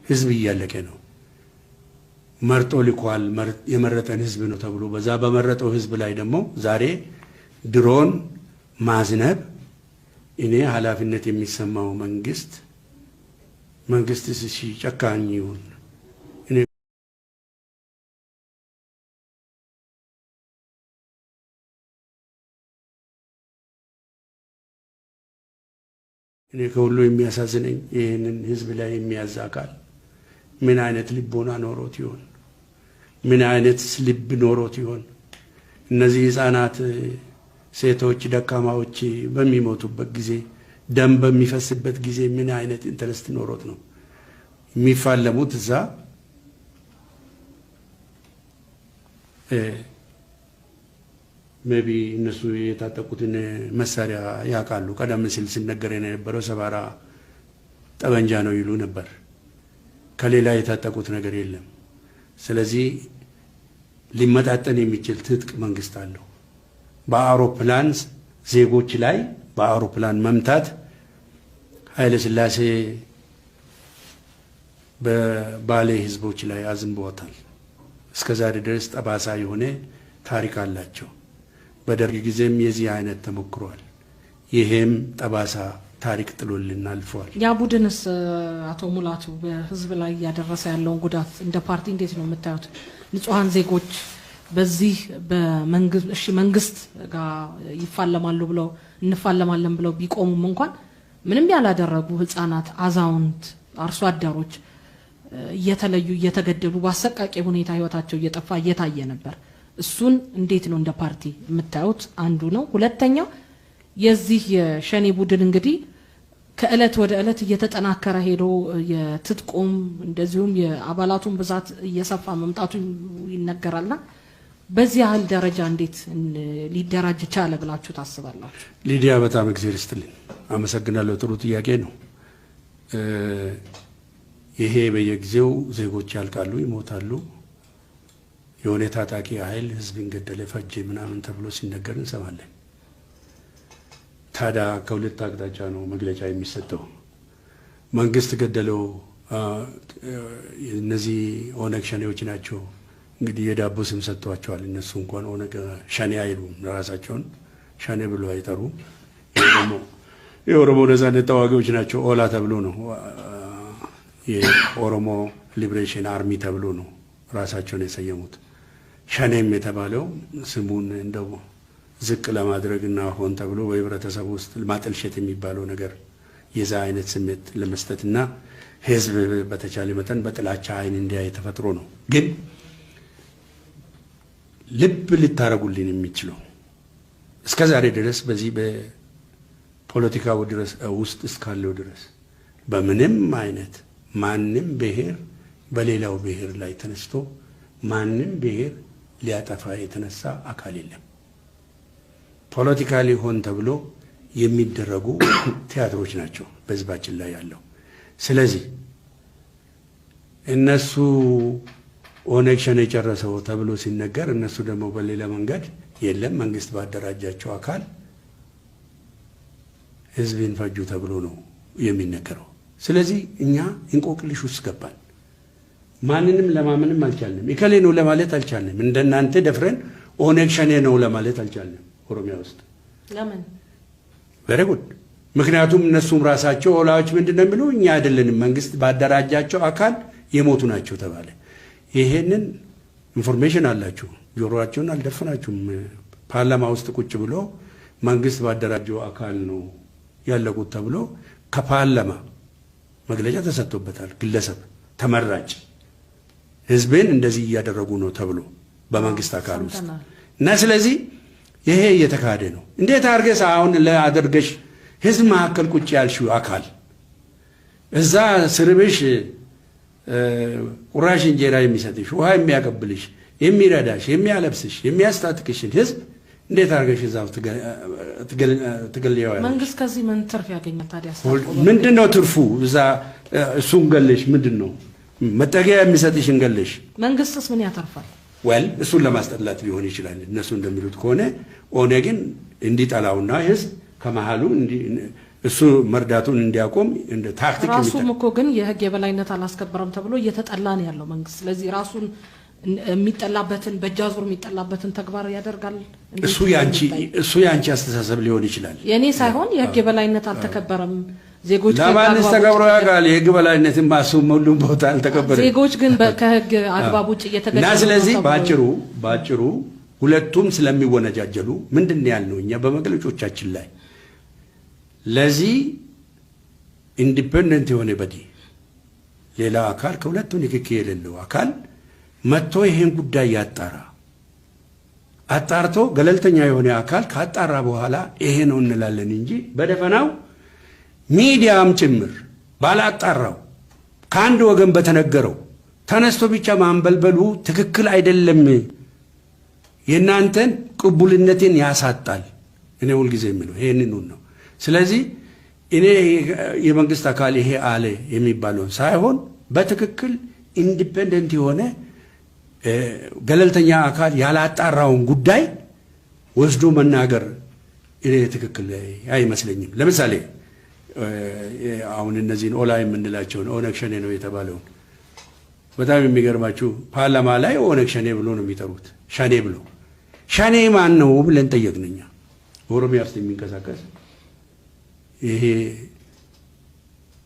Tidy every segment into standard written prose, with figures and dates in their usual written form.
ህዝብ እያለቀ ነው። መርጦ ልኳል የመረጠን ህዝብ ነው ተብሎ በዛ በመረጠው ህዝብ ላይ ደግሞ ዛሬ ድሮን ማዝነብ እኔ ኃላፊነት የሚሰማው መንግስት ጨካኝ ይሁን እኔ ከሁሉ የሚያሳዝነኝ ይህንን ህዝብ ላይ የሚያዝ አካል ምን አይነት ልቦና ኖሮት ይሆን? ምን አይነት ልብ ኖሮት ይሆን? እነዚህ ህፃናት፣ ሴቶች፣ ደካማዎች በሚሞቱበት ጊዜ ደም በሚፈስበት ጊዜ ምን አይነት ኢንተረስት ኖሮት ነው የሚፋለሙት? እዛ ሜቢ እነሱ የታጠቁትን መሳሪያ ያውቃሉ። ቀደም ሲል ሲነገር የነበረው ሰባራ ጠበንጃ ነው ይሉ ነበር። ከሌላ የታጠቁት ነገር የለም። ስለዚህ ሊመጣጠን የሚችል ትጥቅ መንግስት አለው። በአውሮፕላን ዜጎች ላይ በአውሮፕላን መምታት ኃይለ ሥላሴ በባሌ ህዝቦች ላይ አዝንበውታል። እስከዛሬ ድረስ ጠባሳ የሆነ ታሪክ አላቸው። በደርግ ጊዜም የዚህ አይነት ተሞክሯል። ይሄም ጠባሳ ታሪክ ጥሎልን አልፏል። ያ ቡድንስ አቶ ሙላቱ በህዝብ ላይ ያደረሰ ያለውን ጉዳት እንደ ፓርቲ እንዴት ነው የምታዩት? ንጹሃን ዜጎች በዚህ መንግስት ጋር ይፋለማሉ ብለው እንፋለማለን ብለው ቢቆሙም እንኳን ምንም ያላደረጉ ህፃናት፣ አዛውንት፣ አርሶ አደሮች እየተለዩ እየተገደሉ በአሰቃቂ ሁኔታ ህይወታቸው እየጠፋ እየታየ ነበር። እሱን እንዴት ነው እንደ ፓርቲ የምታዩት? አንዱ ነው። ሁለተኛው የዚህ የሸኔ ቡድን እንግዲህ ከእለት ወደ እለት እየተጠናከረ ሄዶ የትጥቁም እንደዚሁም የአባላቱን ብዛት እየሰፋ መምጣቱ ይነገራልና በዚህ ያህል ደረጃ እንዴት ሊደራጅ ቻለ ብላችሁ ታስባላችሁ? ሊዲያ በጣም እግዚአብሔር ይስጥልኝ፣ አመሰግናለሁ። ጥሩ ጥያቄ ነው። ይሄ በየጊዜው ዜጎች ያልቃሉ፣ ይሞታሉ። የሆነ ታጣቂ ኃይል ህዝብን ገደለ፣ ፈጀ ምናምን ተብሎ ሲነገር እንሰማለን። ታዲያ ከሁለት አቅጣጫ ነው መግለጫ የሚሰጠው። መንግስት ገደለው፣ እነዚህ ኦነግ ሸኔዎች ናቸው። እንግዲህ የዳቦ ስም ሰጥቷቸዋል። እነሱ እንኳን ኦነግ ሸኔ አይሉም፣ ራሳቸውን ሸኔ ብሎ አይጠሩም። ደግሞ የኦሮሞ ነጻነት ተዋጊዎች ናቸው ኦላ ተብሎ ነው፣ የኦሮሞ ሊብሬሽን አርሚ ተብሎ ነው ራሳቸውን የሰየሙት። ሸኔም የተባለው ስሙን እንደው ዝቅ ለማድረግና ሆን ተብሎ በህብረተሰቡ ውስጥ ማጠልሸት የሚባለው ነገር የዛ አይነት ስሜት ለመስጠትና ህዝብ በተቻለ መጠን በጥላቻ አይን እንዲያይ ተፈጥሮ ነው። ግን ልብ ልታረጉልን የሚችለው እስከ ዛሬ ድረስ በዚህ በፖለቲካው ድረስ ውስጥ እስካለው ድረስ በምንም አይነት ማንም ብሔር በሌላው ብሔር ላይ ተነስቶ ማንም ብሔር ሊያጠፋ የተነሳ አካል የለም። ፖለቲካሊ ሆን ተብሎ የሚደረጉ ቲያትሮች ናቸው በህዝባችን ላይ ያለው። ስለዚህ እነሱ ኦነግ ሸኔ የጨረሰው ተብሎ ሲነገር እነሱ ደግሞ በሌላ መንገድ የለም መንግስት ባደራጃቸው አካል ህዝብን ፈጁ ተብሎ ነው የሚነገረው። ስለዚህ እኛ እንቆቅልሽ ውስጥ ገባን። ማንንም ለማመንም አልቻልንም። ኢከሌ ነው ለማለት አልቻልንም። እንደናንተ ደፍረን ኦነግ ሸኔ ነው ለማለት አልቻልንም። ኦሮሚያ ውስጥ ለምን? very good። ምክንያቱም እነሱም ራሳቸው ኦላዎች ምንድነው የሚሉ እኛ አይደለንም መንግስት ባደራጃቸው አካል የሞቱ ናቸው ተባለ። ይሄንን ኢንፎርሜሽን አላችሁ፣ ጆሮአችሁን አልደፈናችሁም። ፓርላማ ውስጥ ቁጭ ብሎ መንግስት ባደራጀው አካል ነው ያለቁት ተብሎ ከፓርላማ መግለጫ ተሰጥቶበታል። ግለሰብ ተመራጭ ህዝብን እንደዚህ እያደረጉ ነው ተብሎ በመንግስት አካል ውስጥ እና ስለዚህ ይሄ እየተካሄደ ነው። እንዴት አድርገሽ አሁን ለአደርገሽ ህዝብ መካከል ቁጭ ያልሽው አካል እዛ ስርብሽ ቁራሽ እንጀራ የሚሰጥሽ ውሃ የሚያቀብልሽ የሚረዳሽ የሚያለብስሽ የሚያስታጥቅሽን ህዝብ እንዴት አድርገሽ እዛው ትገልያው? መንግስት ከዚህ ምን ትርፍ ያገኛል ታዲያ? ምንድነው ትርፉ? እዛ እሱን ገለሽ ምንድነው መጠጊያ የሚሰጥሽን ገለሽ መንግስትስ ምን ያተርፋል? ወል እሱን ለማስጠላት ሊሆን ይችላል። እነሱ እንደሚሉት ከሆነ ኦነግን እንዲጠላውና ህዝብ ከመሃሉ እሱ መርዳቱን እንዲያቆም እንደ ታክቲክ ራሱም እኮ ግን የህግ የበላይነት አላስከበረም ተብሎ እየተጠላ ነው ያለው መንግስት። ስለዚህ ራሱን የሚጠላበትን በእጃዙር የሚጠላበትን ተግባር ያደርጋል። እሱ ያንቺ አስተሳሰብ ሊሆን ይችላል። የኔ ሳይሆን የህግ የበላይነት አልተከበረም። ዜጎች ለማንስ ተከብሮ ያውቃል? የህግ የበላይነትን ማሱም ሁሉም ቦታ አልተከበረም። ዜጎች ግን ከህግ አግባብ ውጭ እየተገደሉ እና ስለዚህ ባጭሩ ሁለቱም ስለሚወነጃጀሉ ምንድን ያልነው እኛ በመግለጫዎቻችን ላይ ለዚህ ኢንዲፔንደንት የሆነ በዲ ሌላ አካል ከሁለቱ ንክኪ የሌለው አካል መጥቶ ይሄን ጉዳይ ያጣራ። አጣርቶ ገለልተኛ የሆነ አካል ካጣራ በኋላ ይሄ ነው እንላለን እንጂ በደፈናው ሚዲያም ጭምር ባላጣራው ከአንድ ወገን በተነገረው ተነስቶ ብቻ ማንበልበሉ ትክክል አይደለም። የእናንተን ቅቡልነትን ያሳጣል። እኔ ሁልጊዜ የምለው ይሄንን ነው። ስለዚህ እኔ የመንግስት አካል ይሄ አለ የሚባለው ሳይሆን በትክክል ኢንዲፔንደንት የሆነ ገለልተኛ አካል ያላጣራውን ጉዳይ ወስዶ መናገር እኔ ትክክል አይመስለኝም። ለምሳሌ አሁን እነዚህን ኦላ የምንላቸውን ኦነግ ሸኔ ነው የተባለውን በጣም የሚገርማችሁ ፓርላማ ላይ ኦነግ ሸኔ ብሎ ነው የሚጠሩት። ሸኔ ብሎ ሸኔ ማን ነው ብለን ጠየቅንኛ። ኦሮሚያ ውስጥ የሚንቀሳቀስ ይሄ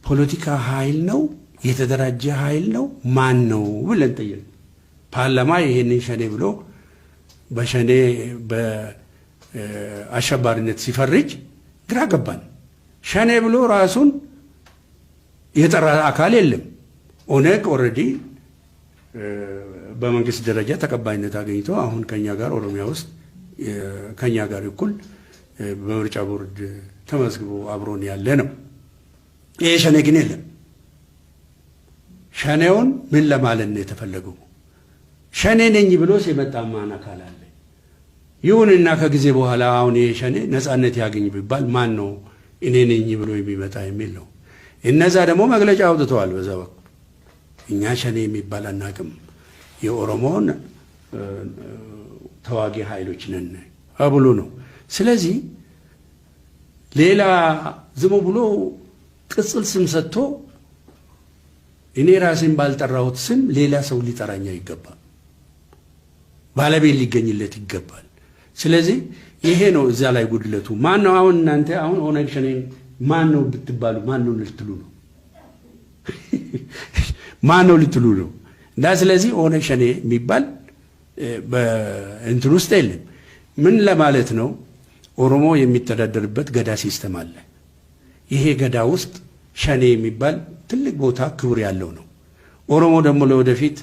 ፖለቲካ ኃይል ነው፣ የተደራጀ ኃይል ነው፣ ማን ነው ብለን ጠየቅን። ፓርላማ ይሄንን ሸኔ ብሎ በሸኔ በአሸባሪነት ሲፈርጅ ግራ ገባን። ሸኔ ብሎ ራሱን የጠራ አካል የለም። ኦነግ ኦልሬዲ በመንግስት ደረጃ ተቀባይነት አገኝቶ አሁን ከኛ ጋር ኦሮሚያ ውስጥ ከኛ ጋር እኩል በምርጫ ቦርድ ተመዝግቦ አብሮን ያለ ነው። ይሄ ሸኔ ግን የለም። ሸኔውን ምን ለማለት ነው የተፈለገው? ሸኔ ነኝ ብሎ ሲመጣ ማን አካል አለ? ይሁንና ከጊዜ በኋላ አሁን ይሄ ሸኔ ነፃነት ያገኝ ቢባል ማን ነው እኔ ነኝ ብሎ የሚመጣ የሚል ነው። እነዛ ደግሞ መግለጫ አውጥተዋል። በዛ በኩል እኛ ሸኔ የሚባል አናቅም፣ የኦሮሞን ተዋጊ ኃይሎች ነን ብሎ ነው። ስለዚህ ሌላ ዝም ብሎ ቅጽል ስም ሰጥቶ እኔ ራሴን ባልጠራሁት ስም ሌላ ሰው ሊጠራኛ ይገባል፣ ባለቤት ሊገኝለት ይገባል። ስለዚህ ይሄ ነው እዛ ላይ ጉድለቱ። ማን ነው አሁን እናንተ አሁን ኦነግ ሸኔ ማን ነው ብትባሉ ማን ነው ልትሉ ነው? ማን ነው ልትሉ ነው? እና ስለዚህ ኦነግ ሸኔ የሚባል በእንትን ውስጥ የለም። ምን ለማለት ነው? ኦሮሞ የሚተዳደርበት ገዳ ሲስተም አለ። ይሄ ገዳ ውስጥ ሸኔ የሚባል ትልቅ ቦታ ክብር ያለው ነው። ኦሮሞ ደግሞ ለወደፊት